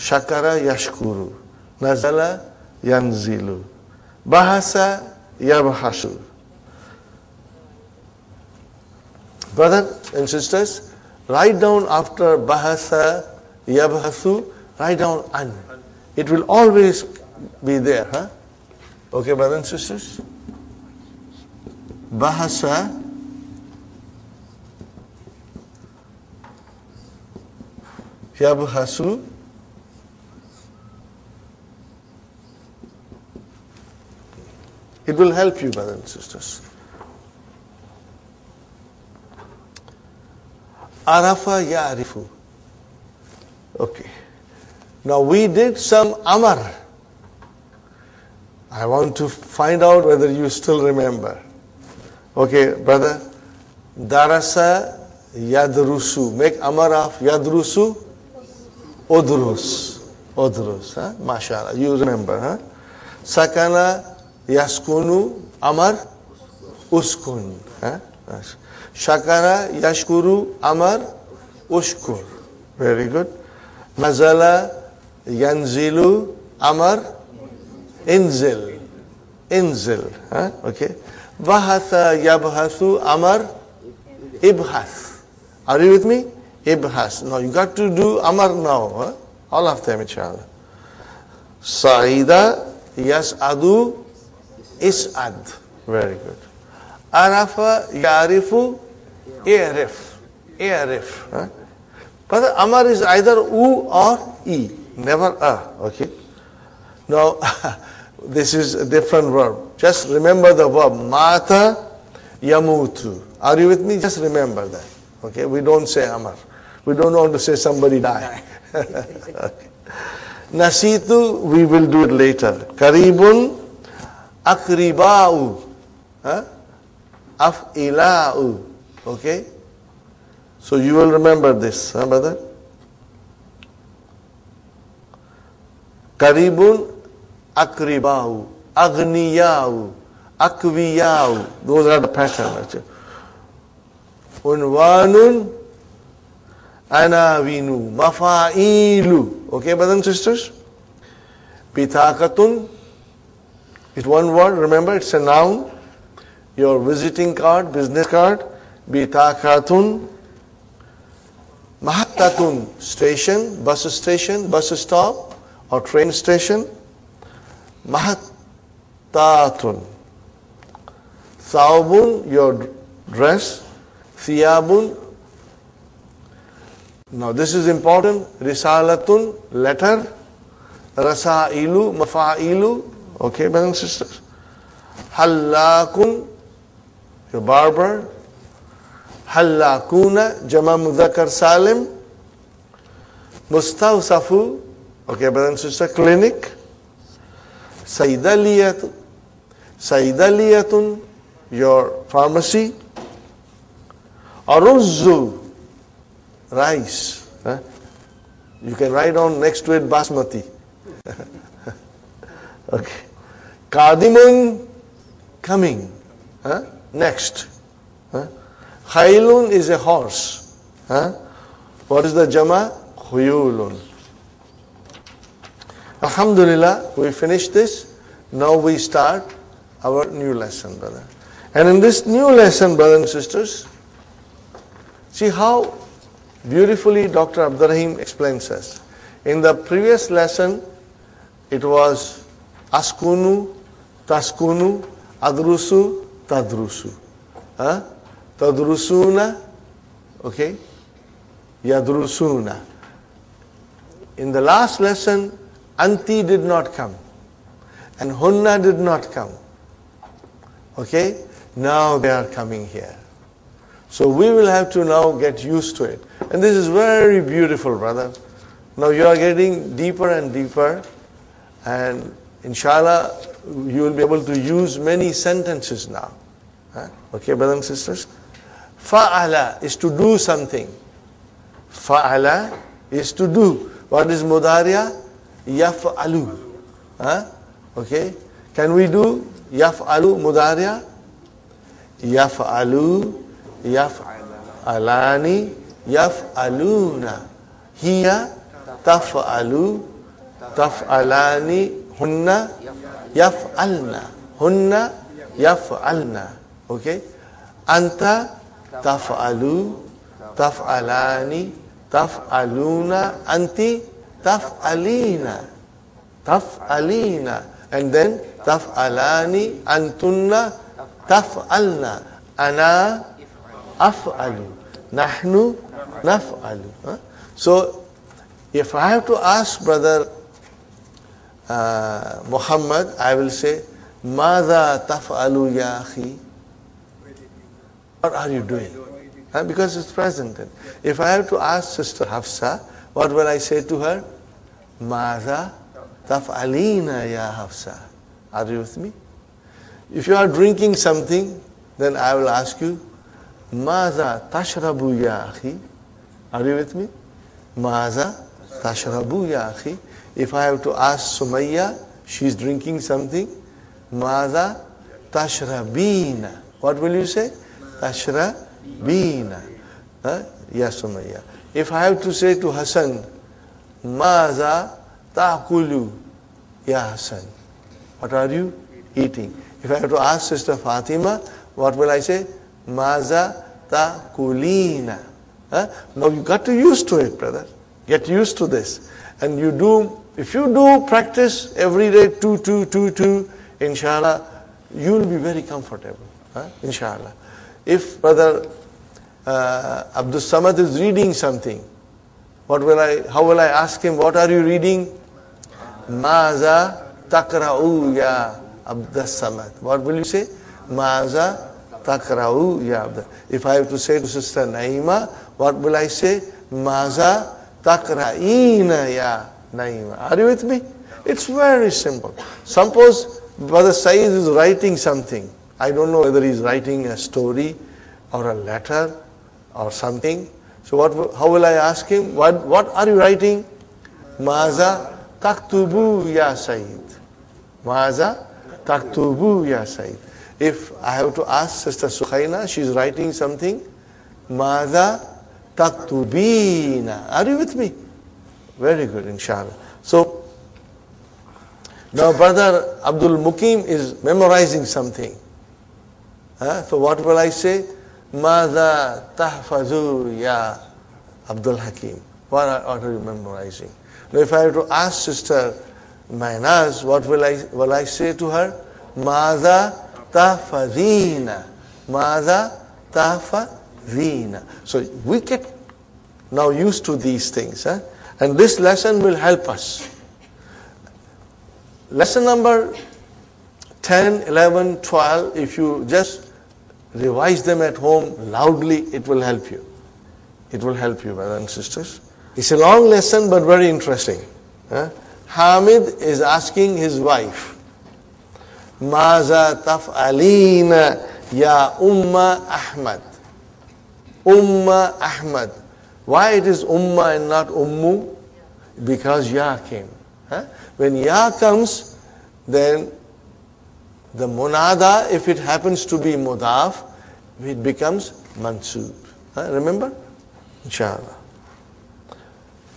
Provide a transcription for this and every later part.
Shakara yashkuru. Nazala yanzilu. Bahasa yabhasu. Brothers and sisters, write down after bahasa yabhasu, write down an. It will always be there, huh? Okay, brothers and sisters? Bahasa yabhasu. It will help you, brothers and sisters. Arafa ya'rifu. Okay. Now we did some amar. I want to find out whether you still remember. Okay, brother. Darasa yadrusu. Make amar of yadrusu. Udrus. Udrus. Huh? Mashallah. You remember, huh? Sakana yaskunu. Amar uskun. Huh? Shakara yashkuru. Amar ushkur. Very good. Nazala yanzilu. Amar inzil. Inzil. Huh? Okay. Vahatha yabhathu. Amar ibhath. Are you with me? Ibhath. Now you got to do amar now. Huh? All of them, inshallah. Sa'ida yas'adu is'ad. Very good. Arafa ya'rifu i'rif. I'rif. Huh? But amar is either u or e. Never a. Okay. Now, this is a different verb. Just remember the verb. Mata yamutu. Are you with me? Just remember that. Okay. We don't say amar. We don't want to say somebody die. Okay. Nasitu, we will do it later. Karibun akriba'u. Huh? Af'ila'u. Okay. So you will remember this, huh, brother? Karibun akriba'u. Aghniya'u. Akwiya'u. Those are the patterns. Unwanun anawinu. Mafa'ilu. Okay, brothers and sisters? Pitakatun. It's one word, remember, it's a noun. Your visiting card, business card. Bitakatun. Mahattatun, station, bus stop, or train station. Mahattatun. Thawbun, your dress. Thiyabun. Now this is important. Risalatun, letter. Rasailu, mafa'ilu. Okay, brothers and sisters. Hallakun, your barber. Hallakuna, Jama Mudhakkar Salim. Mustawsafu, okay, brothers and sisters, clinic. Saidaliyatun, Saidaliyatun, your pharmacy. Aruzzu, rice. Huh? You can write on next to it basmati. Okay. Kadimun, coming. Huh? Next. Huh? Khailun is a horse. Huh? What is the jama? Khuyulun. Alhamdulillah, we finished this. Now we start our new lesson, brother. And in this new lesson, brothers and sisters, see how beautifully Dr. Abdurrahim explains us. In the previous lesson, it was askunu, taskunu, adrusu, tadrusu. Huh? Tadrusuna, okay, yadrusuna. In the last lesson, anti did not come and hunna did not come. Okay, now they are coming here. So we will have to now get used to it. And this is very beautiful, brother. Now you are getting deeper and deeper, and inshallah you will be able to use many sentences now. Huh? Okay, brothers and sisters? Fa'ala is to do something. Fa'ala is to do. What is mudariya? Yaf'alu. Huh? Okay? Can we do yaf'alu mudariya? Yaf'alu, yaf'alani, yaf'aluna. Hiya taf'alu, taf'alani, hunna yaf'alna, hunna yaf'alna. Okay? Anta taf'alu, taf'alani, taf'aluna, anti taf'alina, taf'alina. And then taf'alani, antunna taf'alna, ana af'alu, nahnu naf'alu. So if I have to ask brother Muhammad, I will say, Madha taf'alu ya akhi? What are you doing? Because it's present tense. If I have to ask Sister Hafsa, what will I say to her? Madha taf'alina ya Hafsa. Are you with me? If you are drinking something, then I will ask you, Madha tashrabu ya akhi? Are you with me? Madha tashrabu ya akhi? If I have to ask Sumayya, she is drinking something, Madha tashrabina? What will you say? Tashrabina. Ya Sumayya. If I have to say to Hassan, Madha ta'kulu ya Hassan? What are you eating? If I have to ask Sister Fatima, what will I say? Madha ta'kulina? Now you got to used to it, brother. Get used to this. And you do, if you do practice every day, two, inshallah, you will be very comfortable. Inshallah. If brother Abdul Samad is reading something, how will I ask him, what are you reading? Maza takra'u ya Abdul Samad. What will you say? Maza takra'u ya Abdul. If I have to say to Sister Naima, what will I say? Maza takra'ina ya Naima. Are you with me? It's very simple. Suppose Brother Saeed is writing something. I don't know whether he's writing a story or a letter or something. So how will I ask him? What are you writing? Maza taktubu ya Saeed. Maza taktubu ya Saeed. If I have to ask Sister Sukhaina, she's writing something. Maza taktubina. Are you with me? Very good, inshallah. So, now brother Abdul Mukim is memorizing something. So what will I say? Mada tahfazu ya Abdul Hakim. What are you memorizing? Now if I have to ask Sister Mainaz, what will I say to her? Mada tahfazina. Mada tahfazina. So we get now used to these things. And this lesson will help us. Lesson number 10, 11, 12, if you just revise them at home loudly, it will help you. It will help you, brothers and sisters. It's a long lesson but very interesting. Hamid is asking his wife, Maza taf'alina ya Umma Ahmad. Umma Ahmad. Why it is Umma and not Ummu? Because Ya came. When Ya comes, then the munada, if it happens to be mudaf, it becomes mansub. Remember? Inshallah.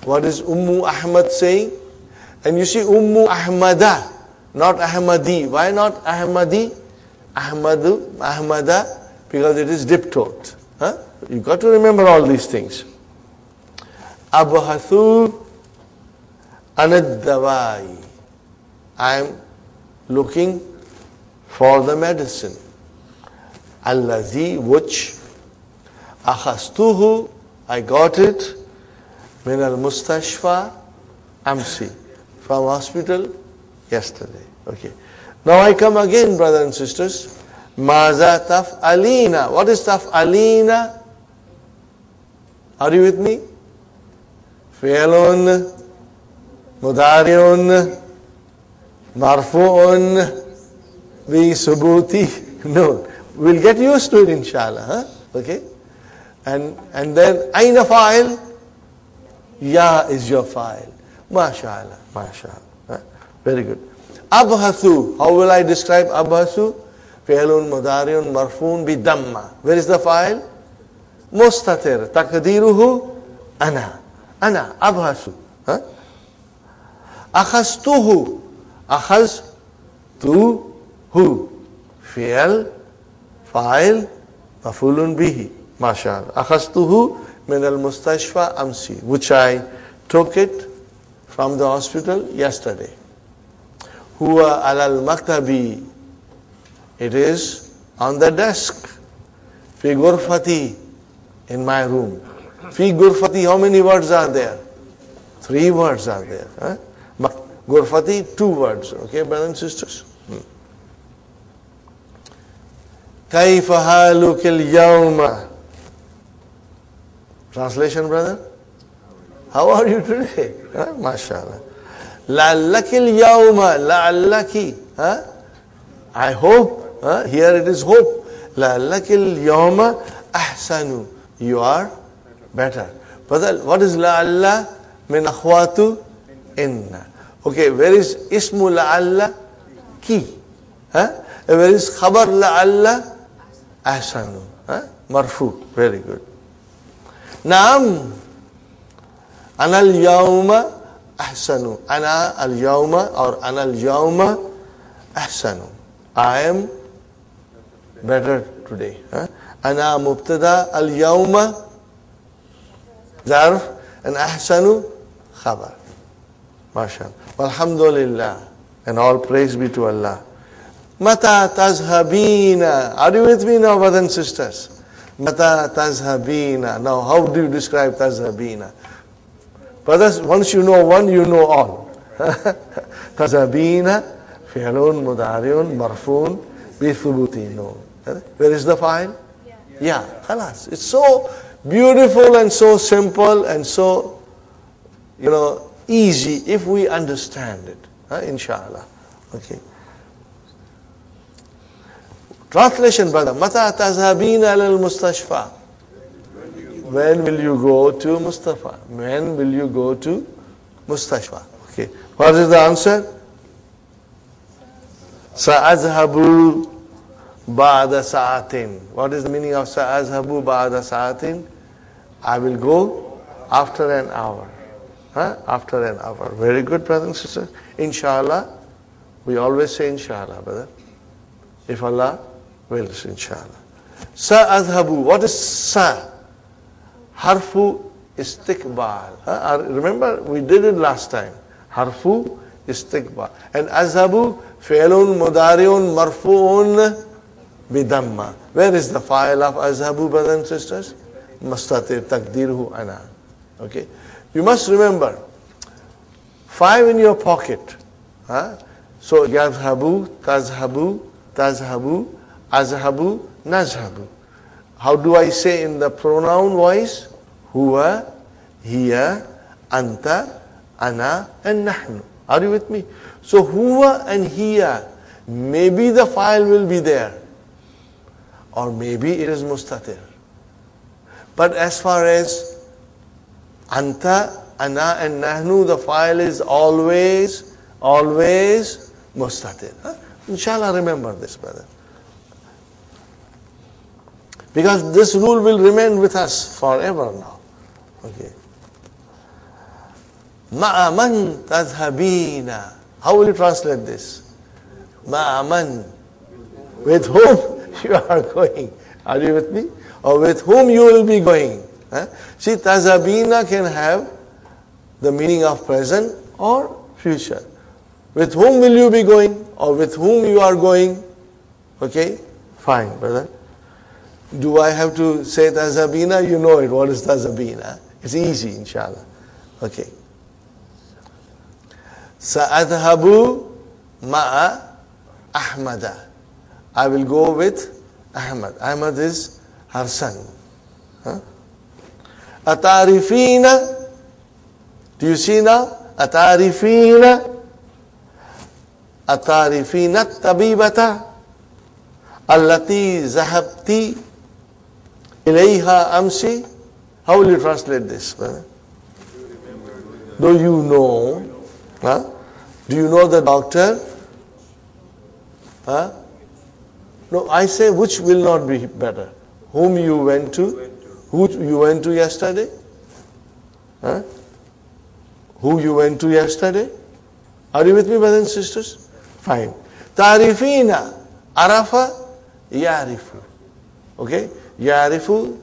What is Ummu Ahmad saying? And you see Ummu Ahmada, not Ahmadi. Why not Ahmadi? Ahmadu, Ahmada, because it is diptote. You got to remember all these things. Abhathu anad dawai. I am looking for the medicine. Allazi, which akhastuhu, I got it, min al mustashfa amsi, from hospital yesterday. Okay. Now I come again, brothers and sisters. Maza taf'alina. What is taf'alina? Are you with me? Fi'lun, mudari'un, marfu'un, bi subuti. No. We'll get used to it, inshallah. Okay? And then, aina fa'il? Ya is your fa'il. MashaAllah. MashaAllah. Very good. Abhathu. How will I describe abhathu? Fi'lun mudari'un marfu'un bi damma. Where is the fa'il? Mustatir. Taqdiruhu ana. Ana. Abhathu. Huh? Akhastuhu. Akhaztuhu. Fi'al, fa'il, maf'ulun bihi. MashaAllah. Akhastuhu min al-mustashfa amsi. Which I took it from the hospital yesterday. Huwa alal maktabi. It is on the desk. Fi ghurfati. In my room. Fi ghurfati, how many words are there? 3 words are there. Huh? Ghurfati, 2 words. Okay, brothers and sisters? Kaifa haluka al-yawma. Translation, brother? How are you today? Huh? MashaAllah. La'allaki al-yawma. La'allaki. Huh? I hope. Huh? Here it is hope. La'allaki al-yawma ahsanu. You are better. Brother, what is la'alla? Min akhwatu inna. Okay, where is ismu la'alla? Ki. Huh? Where is khabar la'alla? Ahsanu. Huh? Marfu. Very good. Naam. Ana al-yawma ahsanu. Ana al-yawma or ana al-yawma ahsanu. I am better today. Huh? Ana mubtada al-yawma zarf and ahsanu khabar. MashaAllah. Alhamdulillah. And all praise be to Allah. Mata tazhabina. Are you with me now, brothers and sisters? Mata tazhabina. Now, how do you describe tazhabina? Brothers, once you know one, you know all. Tazhabina, fi'lun, mudari'un, marfun, bi thubuti. No. Where is the file? Yeah, khalas. It's so beautiful and so simple and so, easy if we understand it. Inshallah. Okay. Translation, brother. Mata tazhabina al mustashfa. When will you go to Mustafa? When will you go to Mustashfa? Okay. What is the answer? Sa'azhabu ba'da sa'atin. What is the meaning of sa'azhabu ba'da sa'atin? I will go after an hour. After an hour. Very good, brothers and sisters. Inshallah. We always say inshallah, brother. If Allah wills, inshallah. Sa'azhabu. What is sa? Harfu istiqbal. Remember, we did it last time. Harfu istiqbal. And azhabu, fi'lun mudari'un marfu'un bidamma. Where is the file of azhabu, brothers and sisters? Mustatir takdirhu ana. Okay. You must remember, 5 in your pocket. So, yadhabu, tazhabu, azhabu, nazhabu. How do I say in the pronoun voice? Huwa, hiya, anta, ana, and nahnu. Are you with me? So, huwa and hiya, maybe the file will be there. Or maybe it is mustatir. But as far as anta, ana, and nahnu, the file is always mustatir. Inshallah, remember this, brother. Because this rule will remain with us forever now. Okay. Ma'aman tadhabina. How will you translate this? Ma'aman. With whom you are going. Are you with me? Or with whom you will be going. See, tadhabina can have the meaning of present or future. With whom will you be going? Or with whom you are going? Okay? Fine, brother. Do I have to say tazabina? You know it. What is tazabina? It's easy, inshallah. Okay. Sa'adhabu ma'a Ahmada. I will go with Ahmad. Ahmad is her son. Atarifina. Do you see now? Atarifina. Atarifina tabibata. Allati zahabti ilayha amsi. How will you translate this? Do you know? Do you know the doctor? No, I say which will not be better. Whom you went to? Who you went to yesterday? who you went to yesterday. Are you with me, brothers and sisters? Fine. Tarifina, arafa, yarifu. Okay? Yarifu,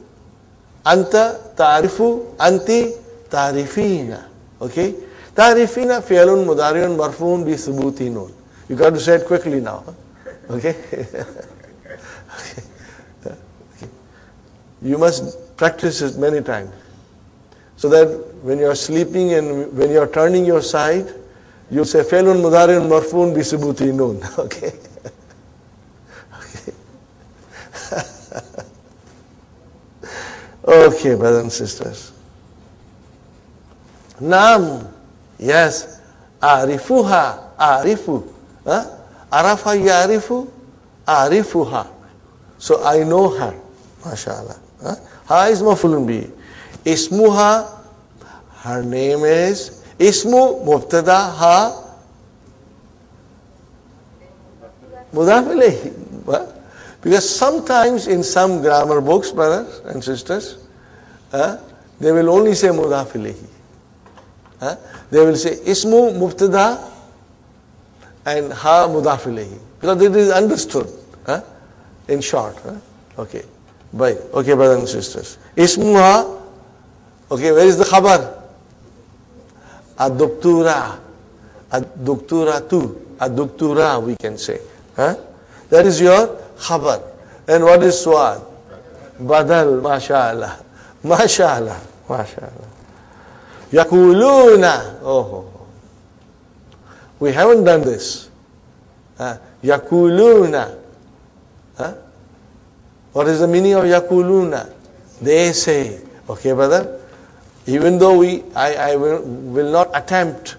anta, tarifu, anti, tarifina. Okay? Tarifina, fi'lun mudari'un marfu'un bi thubuti nun. You got to say it quickly now. Okay? Okay. You must practice it many times. So that when you are sleeping and when you are turning your side, you say fi'lun mudari'un marfu'un bi thubuti nun. Okay? Okay, brothers and sisters. Naam, yes, arifuha, arifu. Arafa yarifu, arifuha. So I know her, mashallah. Ha is maf'ulun bihi. Ismuha, her name is, ismu mubtada, ha mudaf ilayhi. Because sometimes in some grammar books, brothers and sisters, they will only say mudaf ilayhi. They will say ismu mubtada and ha mudaf ilayhi. Because it is understood, in short. Okay. Bye. Okay, brothers and sisters. Ismuha, okay, where is the khabar? Ad-doktura. Ad-dokturatu. Ad-doktura, we can say. That is your khabar. And what is su'al? Badal, mashallah. Mashallah. Mashallah. Yakuluna. Oh. We haven't done this. Yakuluna. What is the meaning of yakuluna? They say. Okay, brother? Even though I will not attempt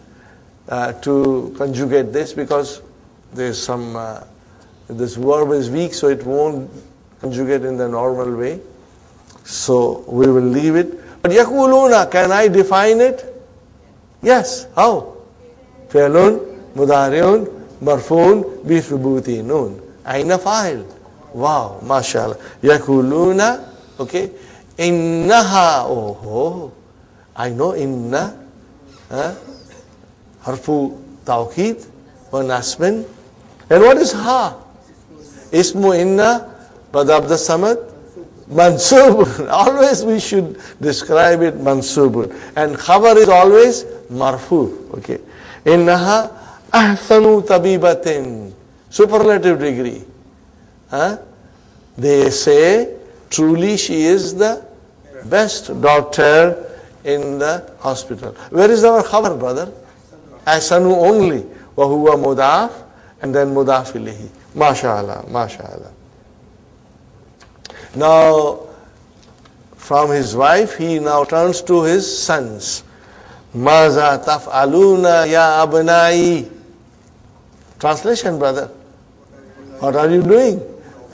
to conjugate this because there's some, this verb is weak, so it won't conjugate in the normal way. So we will leave it. But yakuluna, can I define it? Yes. How? Fi'lun, mudari'un, marfu'un, bi thubuti nun. Aina fa'il. Wow, mashallah. Yakuluna, okay. Innaha, oh. I know inna. Harfu tawqid wa nasbin. And what is ha? Ismu inna, badabda samad, mansubun. Always we should describe it mansubun. And khabar is always marfu. Okay. Innaha ahsanu tabibatin. Superlative degree. They say, truly she is the best doctor in the hospital. Where is our khabar, brother? Ahsanu only. Wa huwa mudaf and then mudaf ilayhi. MashaAllah, MashaAllah. Now, from his wife, he now turns to his sons. Maza taf'aluna ya abnai. Translation, brother. What are you doing?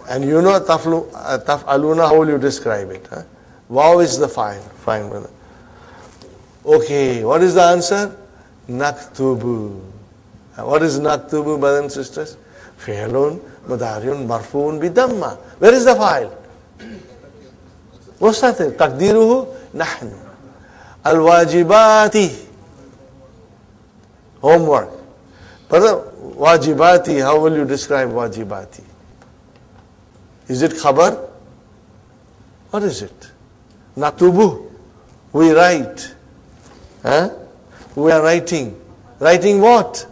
And you know taf'aluna, how will you describe it? Wow is the fine. Fine, brother. Okay, what is the answer? Naktubu. What is naktubu, brothers and sisters? Fi'lun, mudari'un, marfu'un, bidamma. Where is the file? Mustatir. Taqdiruhu, nahnu. Al-wajibati. Homework. Brother, wajibati, how will you describe wajibati? Is it khabar? What is it? Naktubu. We write. We are writing. Writing what?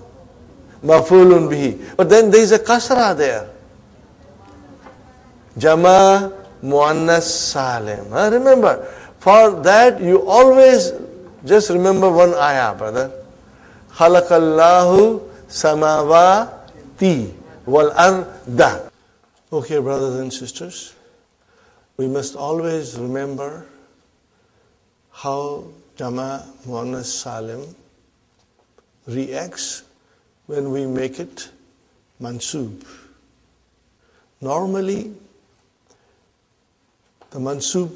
Maf'ulun bihi. But then there is a kasra there. Jama muannas salim. Remember, for that you always just remember one ayah, brother. Khalaqallahu samawati wal arda. Okay, brothers and sisters, we must always remember how Jama Muannas Salim reacts when we make it mansub. Normally, the mansub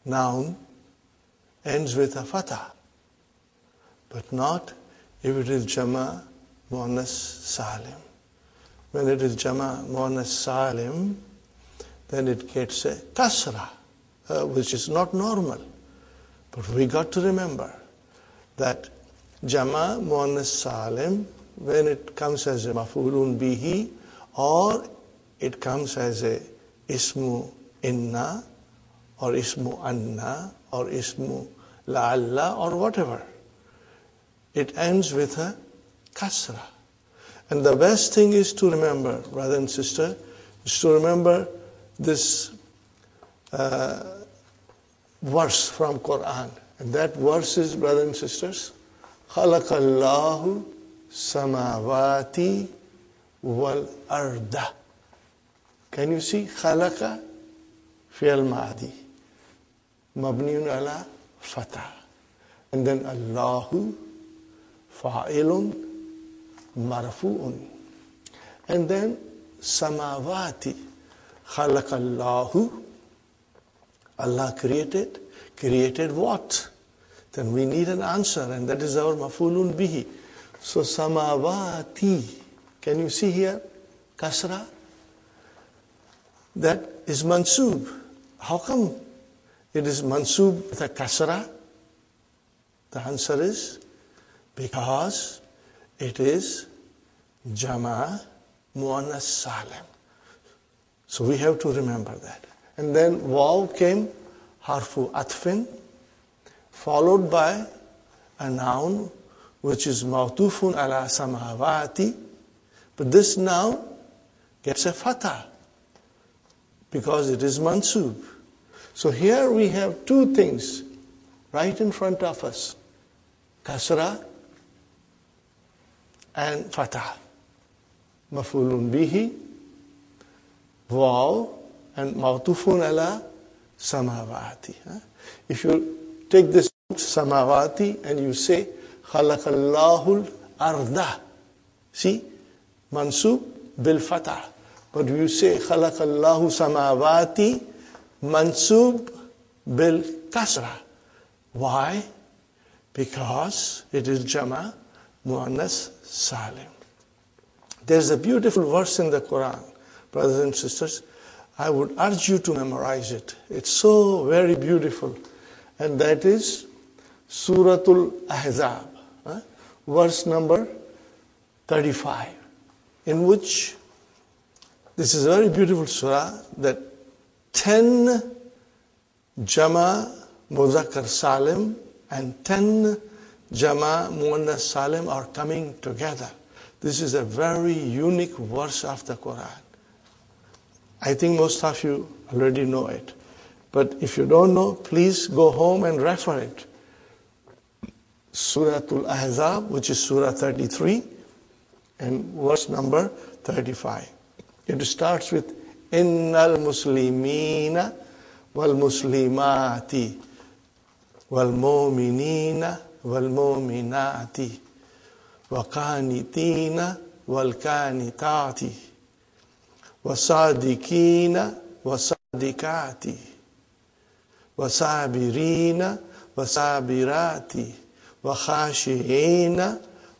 noun ends with a fatah, but not if it is Jama Muannas Salim. When it is Jama Muannas Salim, then it gets a kasra, which is not normal. But we got to remember that Jama Muannas Salim, when it comes as a Maf'ulun Bihi, or it comes as a Ismu Inna, or Ismu Anna, or Ismu La'alla, or whatever, it ends with a Kasra. And the best thing is to remember, brother and sister, is to remember this verse from Quran. And that verse is, brothers and sisters, خَلَقَ اللَّهُ samawati wal arda. Can you see? خَلَقَ fi'al madi, mabniun ala fatah. And then Allahu fa'ilun marfu'un. And then samawati. خَلَقَ اللَّهُ. Allah created what? Then we need an answer, and that is our maf'ulun bihi. So samawati, can you see here kasra? That is mansub. How come it is mansub with a kasra? The answer is because it is jama muannas salim. So we have to remember that. And then waw came, harfu atfin, followed by a noun which is mawtufun ala samawati. But this noun gets a fatah because it is mansub. So here we have two things right in front of us, kasra and fatah. Maf'ulun bihi, waw, and mawtufun ala samawati. If you take this samawati and you say khalaqallahul arda, see, mansub bil fatah. But you say khalaqallahu samawati, mansub bil kasra. Why? Because it is jama muannas salim. There's a beautiful verse in the Quran, brothers and sisters. I would urge you to memorize it. It's so very beautiful. And that is Suratul Ahzab, verse number 35, in which this is a very beautiful surah that 10 Jama Muzakkar Salim and 10 Jama Muannas Salim are coming together. This is a very unique verse of the Quran. I think most of you already know it. But if you don't know, please go home and refer it. Suratul Ahzab, which is Surah 33, and verse number 35. It starts with Innal Muslimina wal Muslimati wal Mu'minina wal Mu'minati wa Qanitina wal Qanitati وصادقين وصادقات وصابرين وصابرات وخاشعين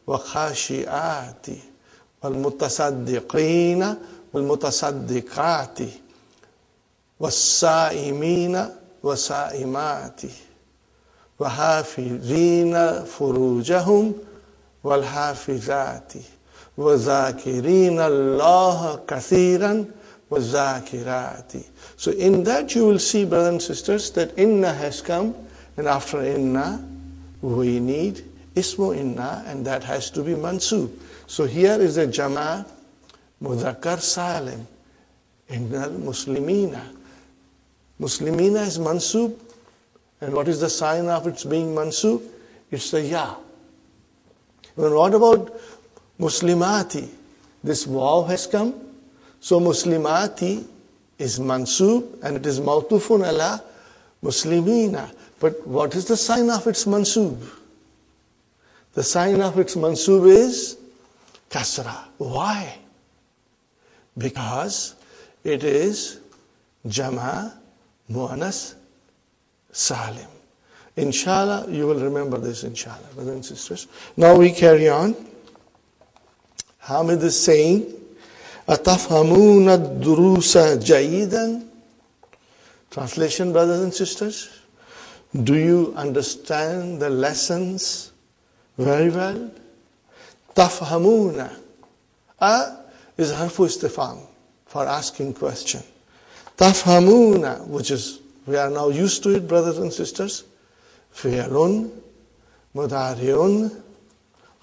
وخاشعات والمتصدقين والمتصدقات والصائمين والصائمات وحافظين فروجهم والحافظات وَذَاكِرِينَ اللَّهَ كَثِيرًا وَالذَّاكِرَاتِ. So in that you will see, brothers and sisters, that inna has come, and after inna we need ismu inna, and that has to be mansub. So here is a jama mudhakkar salim, innal muslimina. Muslimina is mansub, and what is the sign of its being mansub? It's a ya. And what about Muslimati? This waw has come. So Muslimati is mansub and it is mawtufun ala Muslimina. But what is the sign of its mansub? The sign of its mansub is kasra. Why? Because it is jama muannas salim. Inshallah, you will remember this, inshallah, brothers and sisters. Now we carry on. Hamid is saying, أَتَفْهَمُونَ الدُّرُوسَ جَيِّدًا. Translation, brothers and sisters. Do you understand the lessons Very well. Tafhamuna. Is harfu istifham, for asking question. Tafhamuna, which is, we are now used to it, brothers and sisters. Fi'lun, mudari'un,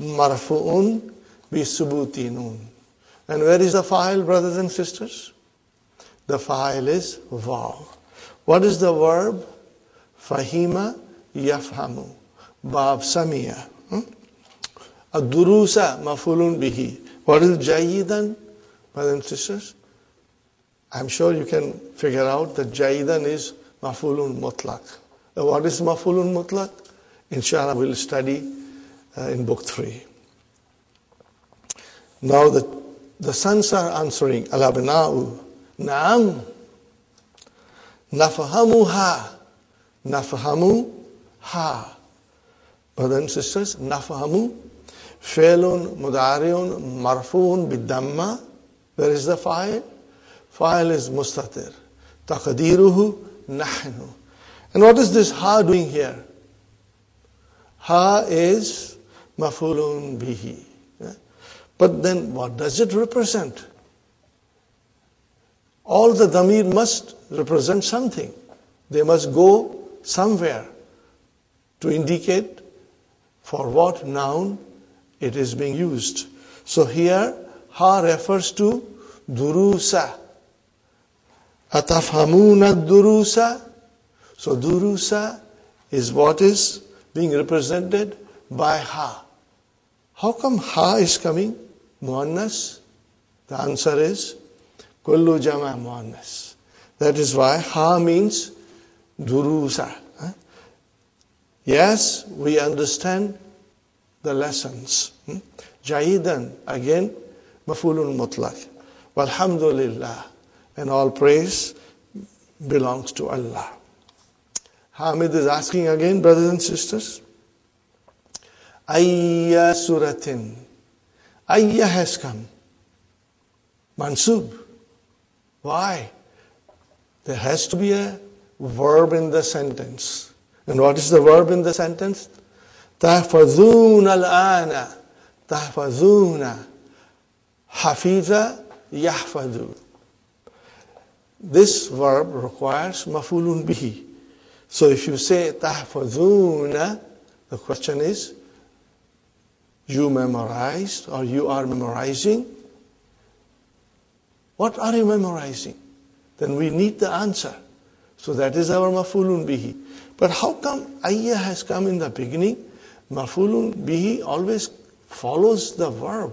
marfu'un, bisubuti nun. And where is the file, brothers and sisters? The file is vav. What is the verb? Fahima yafhamu. Bab samiya. Ad-durusa mafulun bihi. What is jayidan, brothers and sisters? I'm sure you can figure out that jayidan is mafulun mutlaq. What is mafulun mutlaq? Inshallah, we'll study in book 3. Now the sons are answering, Al-abna'u, na'am, nafahamuha, nafahamuha. Brothers and sisters, nafahamu, fi'lun, mudari'un, marfu'un, bid-damma. Where is the fa'il? Fa'il is mustatir. Taqdiruhu, nahnu. And what is this ha doing here? Ha is mafulun bihi. But then what does it represent? All the damir must represent something. They must go somewhere to indicate for what noun it is being used. So here, ha refers to durusa. Atafhamuna durusa. So durusa is what is being represented by ha. How come ha is coming? Muannas? The answer is kullu jama muannas. That is why ha means durusa. Yes, we understand the lessons. Jayidan, again, mafulun mutlaq. Walhamdulillah. And all praise belongs to Allah. Hamid is asking again, brothers and sisters. Ayya suratin. Ayya has come. Mansub. Why? There has to be a verb in the sentence. And what is the verb in the sentence? Tahfazuna al-ana. Tahfazuna. Hafiza yahfadu. This verb requires mafulun bihi. So if you say tahfazuna, the question is, you memorized or you are memorizing? What are you memorizing? Then we need the answer. So that is our mafulun bihi. But how come ayya has come in the beginning? Mafulun bihi always follows the verb.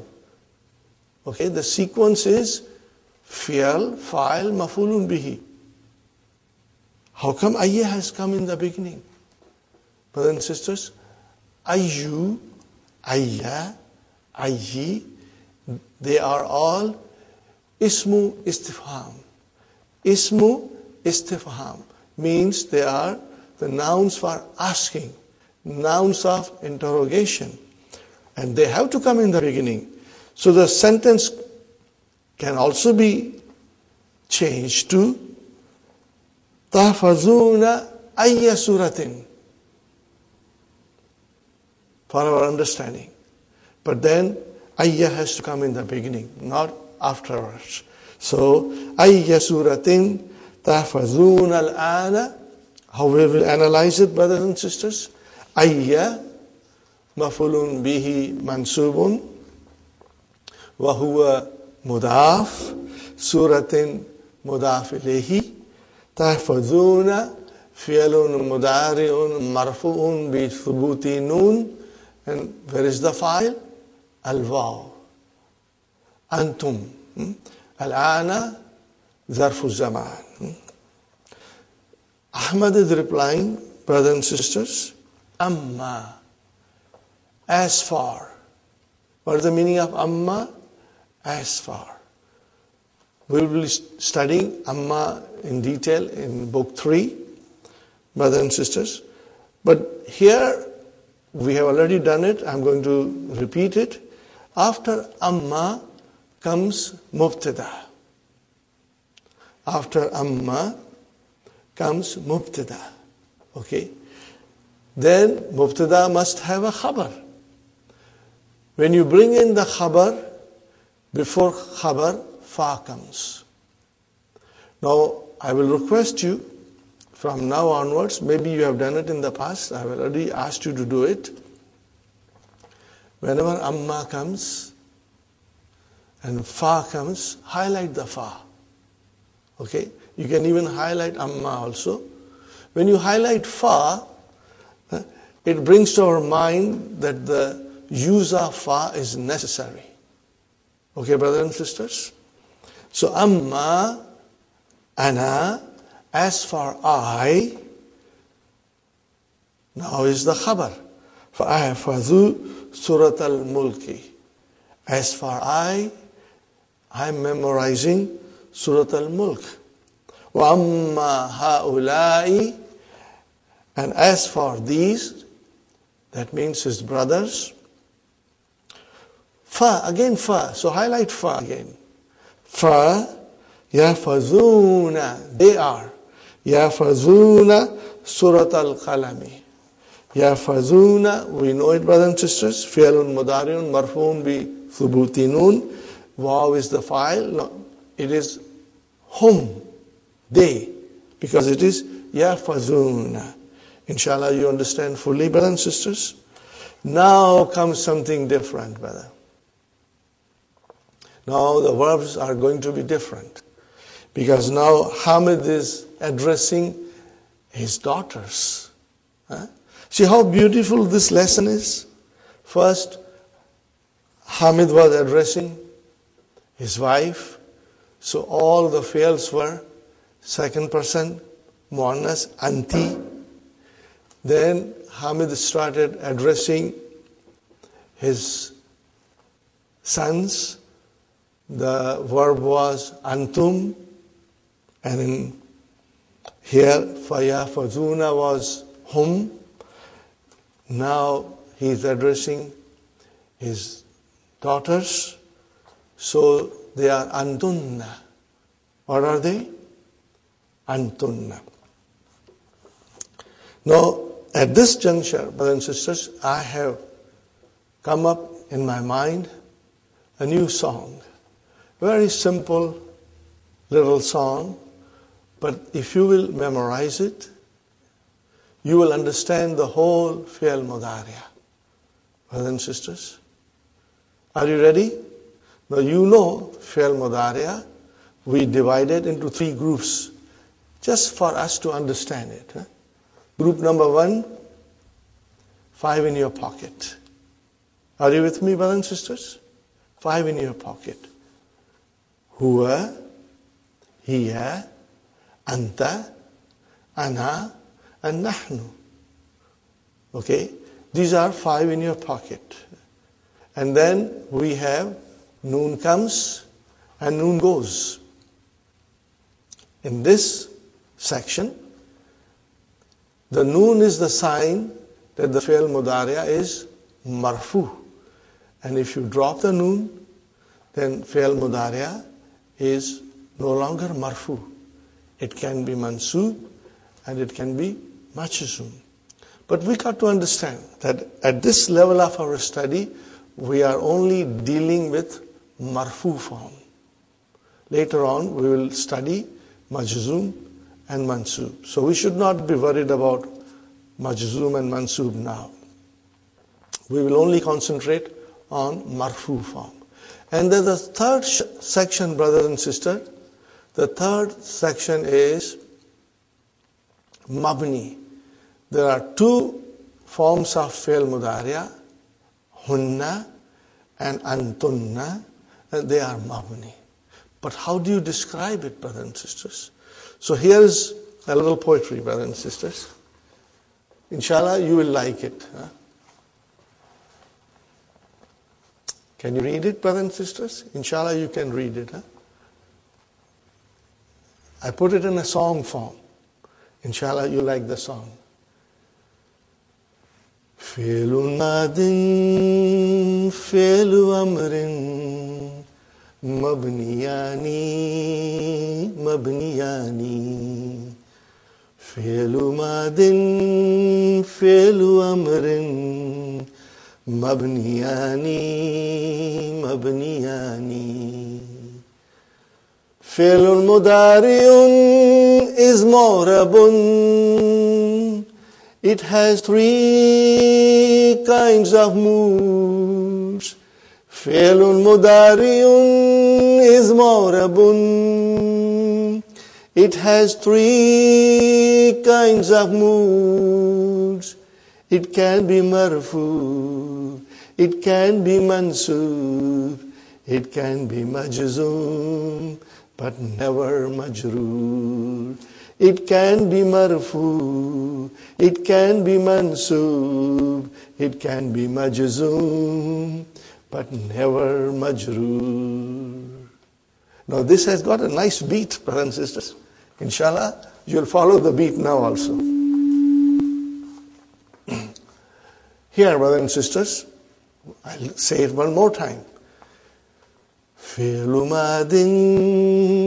Okay, the sequence is fi'al, fa'il, mafulun bihi. How come ayya has come in the beginning? Brothers and sisters, ayyu, ayya, ayyi, they are all ismu istifham. Ismu istifham means they are the nouns for asking, nouns of interrogation. And they have to come in the beginning. So the sentence can also be changed to tahfazuna ayya suratin, for our understanding. But then ayya has to come in the beginning, not afterwards. So ayya suratin tahfazuna al-ana. How we will analyze it, brothers and sisters? Ayya mafulun bihi mansubun wa huwa mudaf, suratin mudaf ilayhi, tahfazuna fi'lun mudari'un marfu'un bi thubuti nun. And where is the file? Al-waw. Antum. Al-ana zarfu zaman. Ahmad is replying, brothers and sisters, amma, as far. What is the meaning of amma? As far. We will be studying amma in detail in book 3, brothers and sisters. But here, we have already done it. I'm going to repeat it. After amma comes mubtada. After amma comes mubtada. Okay? Then mubtada must have a khabar. When you bring in the khabar, before khabar, fa comes. Now, I will request you from now onwards, maybe you have done it in the past, I have already asked you to do it. Whenever amma comes and fa comes, highlight the fa. Okay? You can even highlight amma also. When you highlight fa, it brings to our mind that the use of fa is necessary. Okay, brothers and sisters? So, amma, ana, as for I, now is the khabar. فَأَحْفَظُ Surat al-Mulki. As for I am memorizing Surat al-Mulk. وَأَمَّا هَؤُلَاءِ And as for these, that means his brothers, fa, again fa, so highlight fa again. Fa, yafazuna, they are. Yafazuna Surat al-Qalami. Yafazuna, we know it, brothers and sisters. Fi'lun mudari'un marfu'un bi thubuti nun. Waw is the file. No, it is hum, they, because it is yafazuna. Inshallah, you understand fully, brothers and sisters. Now comes something different, brother. Now the verbs are going to be different. Because now Hamid is addressing his daughters. See how beautiful this lesson is? First, Hamid was addressing his wife. So all the fi'ls were second person, muannas, anti. Then Hamid started addressing his sons. The verb was antum. And in here, fayafazuna was hum. Now he is addressing his daughters. So they are antunna. What are they? Antunna. Now, at this juncture, brothers and sisters, I have come up in my mind a new song. Very simple little song. But if you will memorize it, you will understand the whole fi'l mudari'ah. Brothers and sisters, are you ready? Now you know fi'l mudari'ah, we divided into 3 groups just for us to understand it. Group number 1, 5 in your pocket. Are you with me, brothers and sisters? 5 in your pocket. Huwa, hiya, anta, ana, and nahnu. Okay? These are 5 in your pocket. And then we have noon comes and noon goes. In this section, the noon is the sign that the fi'l mudari'ah is marfu. And if you drop the noon, then fi'l mudari'ah is no longer marfu. It can be mansub and it can be majzum. But we got to understand that at this level of our study, we are only dealing with marfu form. Later on, we will study majzum and mansub. So we should not be worried about majzum and mansub now. We will only concentrate on marfu form. And then the third section, brothers and sisters, the third section is mabni. There are 2 forms of fi'l mudari'ah, hunna and antunna, and they are mabni. But how do you describe it, brothers and sisters? So here is a little poetry, brothers and sisters. Inshallah, you will like it. Can you read it, brothers and sisters? Inshallah, you can read it. I put it in a song form. Inshallah, you like the song. Fi'lu madin, fi'lu amrin, mabniyani, mabniyani. Fi'lu madin, fi'lu amrin, مبنياني مبنياني. فعل مضارع is معرب. It has three kinds of moods. فعل مضارع is معرب. It has three kinds of moods. It can be marfu, it can be mansub, it can be majzum, but never majroor. It can be marfu, it can be mansub, it can be majzum, but never majroor. Now this has got a nice beat, brothers and sisters. Inshallah, you'll follow the beat now also. Here, brothers and sisters, I'll say it one more time. فعل ماضٍ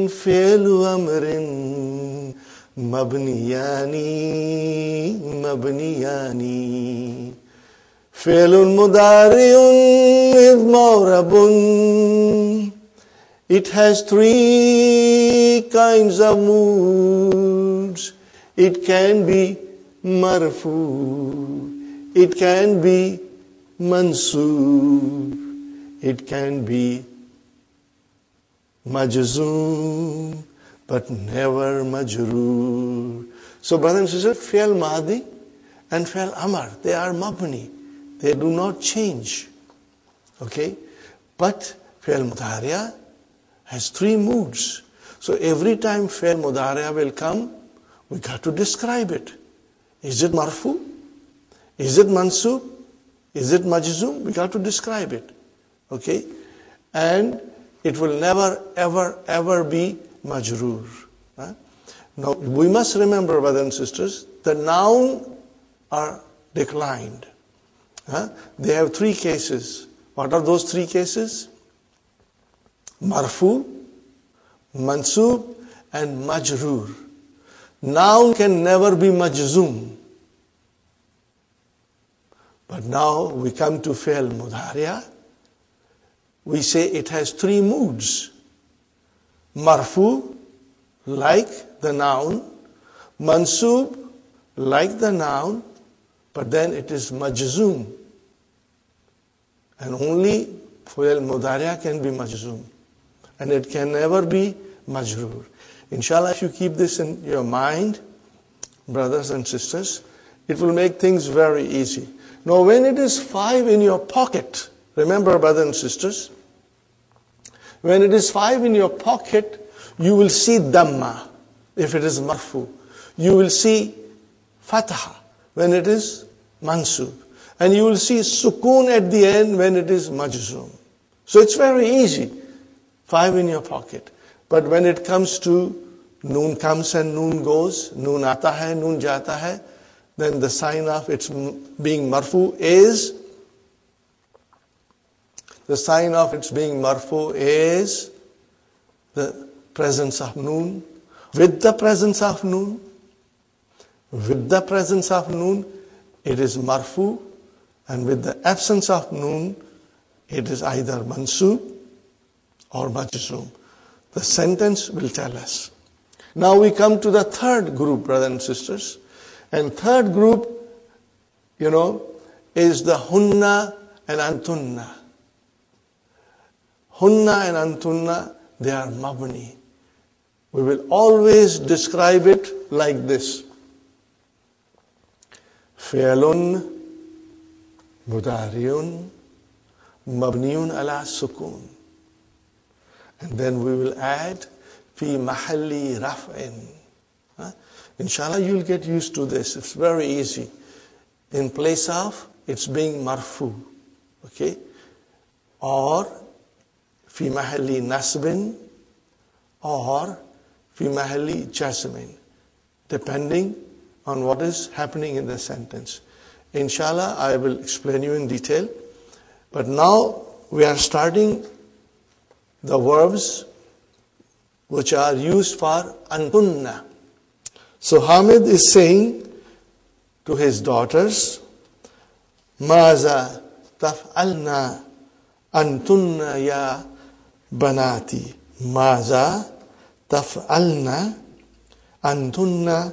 فعل أمر مبنيان مبنيان. فعل مضارع is معرب. It has three kinds of moods. It can be marfu, it can be mansub, it can be majzum, but never majroor. So brothers and sisters, fi'l madi and fi'l amar, they are mabni. They do not change. Okay? But fi'l mudari'a has three moods. So every time fi'l mudari'a will come, we got to describe it. Is it marfu? Is it mansub? Is it majzum? We got to describe it. Okay? And it will never, ever, ever be majroor. Huh? Now, we must remember, brothers and sisters, the noun are declined. Huh? They have three cases. What are those three cases? Marfu, mansub, and majroor. Noun can never be majzum. But now we come to fi'l mudari'a. We say it has three moods. Marfu, like the noun. Mansub, like the noun. But then it is majzum. And only fi'l mudari'a can be majzum. And it can never be majroor. Inshallah, if you keep this in your mind, brothers and sisters, it will make things very easy. Now, when it is 5 in your pocket, remember, brothers and sisters, when it is 5 in your pocket, you will see dhamma, if it is marfu. You will see fatha, when it is mansub. And you will see sukoon at the end, when it is majzum. So it's very easy, 5 in your pocket. But when it comes to noon comes and noon goes, noon aata hai, noon jata hai, then the sign of its being marfu is, the sign of its being marfu is the presence of noon. With the presence of noon, it is marfu, and with the absence of noon, it is either mansub or majzum. The sentence will tell us. Now we come to the third group, brothers and sisters. And third group, is the hunna and antunna. Hunna and antunna, they are mabni. We will always describe it like this. Fi'lun mudari'un mabniun ala sukun. And then we will add fi mahalli raf'in. Inshallah, you'll get used to this. It's very easy. In place of, it's being marfu. Okay? Or fi mahalli nasbin, or fi mahalli jazmin, depending on what is happening in the sentence. Inshallah, I will explain you in detail. But now we are starting the verbs which are used for antunna. So Hamid is saying to his daughters, Maza تفعلنا أنتن يا بناتي ماذا تفعلنا أنتن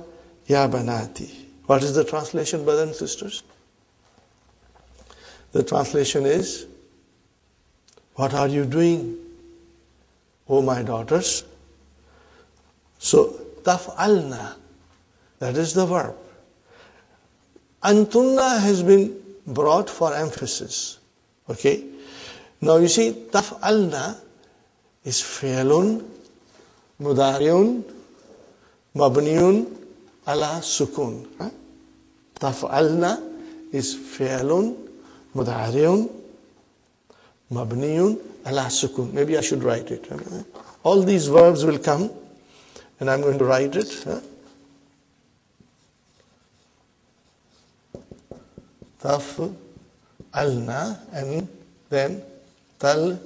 يا بناتي. What is the translation, brothers and sisters? The translation is, what are you doing, O my daughters? So, taf'alna, that is the verb. Antunna has been brought for emphasis. Okay? Now you see, taf'alna is fi'lun, mudari'un, mabniun, ala sukun. Taf'alna is fi'lun, mudari'un, mabniun, ala sukun. Maybe I should write it. All these verbs will come, and I'm going to write it. Taf'alna, and then tal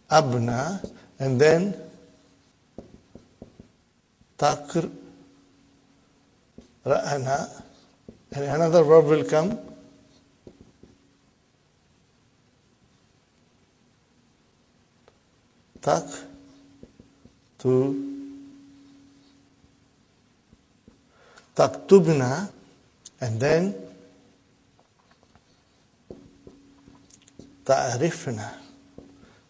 abna, and then takr ra'ana, and another verb will come, tak to taktubna, and then ta'rifna.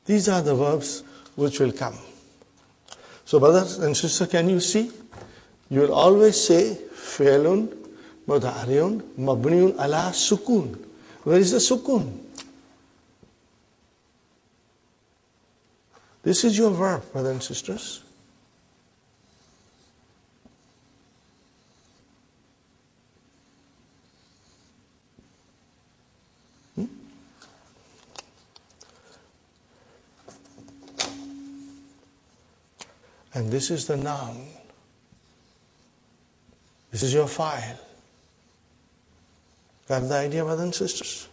These are the verbs which will come. So brothers and sisters, can you see? You will always say fi'lun, mudari'un, mabniun ala sukun. Where is the sukun? This is your verb, brothers and sisters. And this is the noun. This is your file. Got the idea, brothers and sisters?